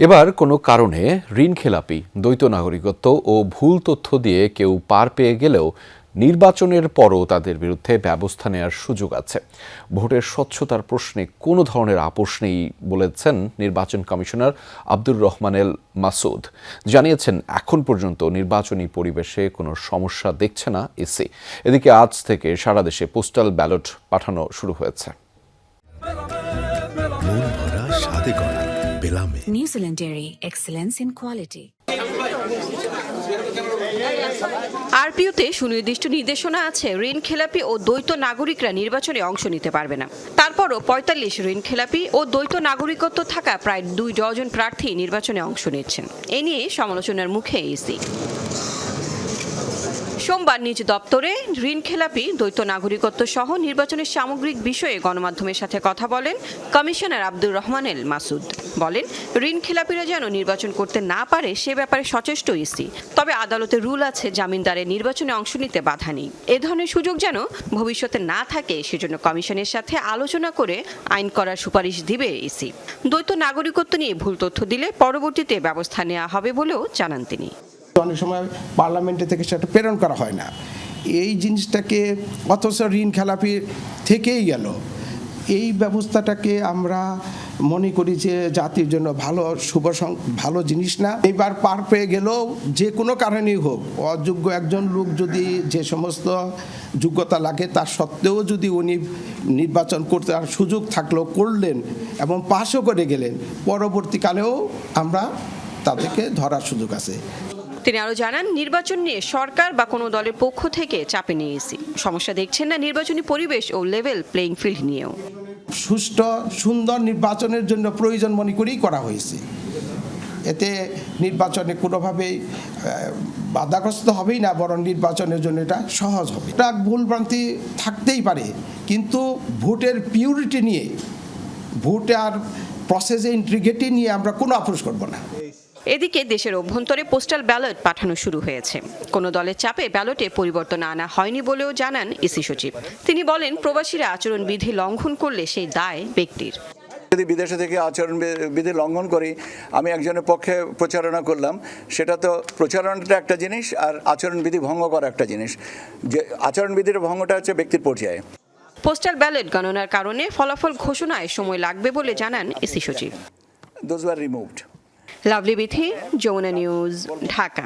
এবার কোনো কারণে ঋণখেলাপি, দ্বৈত নাগরিকত্ব ও ভুল তথ্য দিয়ে কেউ পার পেয়ে গেলেও নির্বাচনের পরও তাদের বিরুদ্ধে ব্যবস্থা নেওয়ার সুযোগ আছে। ভোটের স্বচ্ছতার প্রশ্নে কোনো ধরনের আপোষ নেই বলেছেন নির্বাচন কমিশনার আব্দুর রহমানেল মাসুদ। জানিয়েছেন এখন পর্যন্ত নির্বাচনী পরিবেশে কোনো সমস্যা দেখছে না ইসি। এদিকে আজ থেকে সারা দেশে পোস্টাল ব্যালট পাঠানো শুরু হয়েছে। New Zealand Dairy, excellence in quality. আরপিওতে সুনির্দিষ্ট নির্দেশনা আছে, ঋণ খেলাপি ও দ্বৈত নাগরিকরা নির্বাচনে অংশ নিতে পারবে না। তারপরও ৪৫ ঋণ খেলাপি ও দ্বৈত নাগরিকত্ব থাকা প্রায় ২ ডজন প্রার্থী নির্বাচনে অংশ নিচ্ছেন। এ নিয়ে সমালোচনার মুখে ইসি। সোমবার নিজ দপ্তরে ঋণ খেলাপি, দ্বৈত নাগরিকত্ব সহ নির্বাচনের সামগ্রিক বিষয়ে গণমাধ্যমের সাথে কথা বলেন কমিশনার আব্দুর রহমানেল মাসুদ। বলেন, ঋণ খেলাপিরা যেন নির্বাচন করতে না পারে সে ব্যাপারে সচেষ্ট ইসি। তবে আদালতের রুল আছে, জামিনদারের নির্বাচনে অংশ নিতে বাধা নেই। এ ধরনের সুযোগ যেন ভবিষ্যতে না থাকে সেজন্য কমিশনের সাথে আলোচনা করে আইন করার সুপারিশ দিবে ইসি। দ্বৈত নাগরিকত্ব নিয়ে ভুল তথ্য দিলে পরবর্তীতে ব্যবস্থা নেওয়া হবে বলেও জানান তিনি। অনেক সময় পার্লামেন্টে থেকে সেটা প্রেরণ করা হয় না, এই জিনিসটাকে অথচ ঋণ খেলাপি থেকেই গেল। এই ব্যবস্থাটাকে আমরা মনে করি যে জাতির জন্য ভালো জিনিস না। এইবার পার পেয়ে গেলেও যে কোনো কারণেই হোক, অযোগ্য একজন লোক যদি যে সমস্ত যোগ্যতা লাগে তার সত্ত্বেও যদি উনি নির্বাচন করতে আর সুযোগ থাকলেও করলেন এবং পাশও করে গেলেন, পরবর্তীকালেও আমরা তাদেরকে ধরার সুযোগ আছে। তিনি আরো জানান, নির্বাচন নিয়ে সরকার বা কোনো দলের পক্ষ থেকে চাপে নিয়ে এসি। সমস্যা দেখছেন না নির্বাচনী পরিবেশ ও লেভেল প্লেইং ফিল্ড নিয়েও। সুষ্ঠু সুন্দর নির্বাচনের জন্য প্রয়োজন মনে করেই করা হয়েছে। এতে নির্বাচনে কোনোভাবেই বাধাগ্রস্ত হবেই না, বরং নির্বাচনের জন্য এটা সহজ হবে। এটা ভুলভ্রান্তি থাকতেই পারে, কিন্তু ভোটের পিউরিটি নিয়ে, ভোটার প্রসেসে ইন্টিগ্রিটি নিয়ে আমরা কোনো আপোষ করব না। এদিকে দেশের অভ্যন্তরে পোস্টাল ব্যালট পাঠানো শুরু হয়েছে। কোনো দলের চাপে ব্যালটে পরিবর্তন আনা হয়নি বলেও জানান ইসি সচিব। তিনি বলেন, প্রবাসীরা আচরণবিধি লঙ্ঘন করলে সেই দায় ব্যক্তির। যদি বিদেশে থেকে আচরণবিধি লঙ্ঘন করি, আমি একজনের পক্ষে প্রচারণা করলাম, সেটা তো প্রচারণাটা একটা জিনিস আর আচরণবিধি ভঙ্গ করা একটা জিনিস। যে আচরণবিধির ভঙ্গটা হচ্ছে ব্যক্তির পর্যায়ে। পোস্টাল ব্যালট গণনার কারণে ফলাফল ঘোষণায় সময় লাগবে বলে জানান ইসি সচিব। Those were removed. Lovely Bithi, Jamuna news, Dhaka.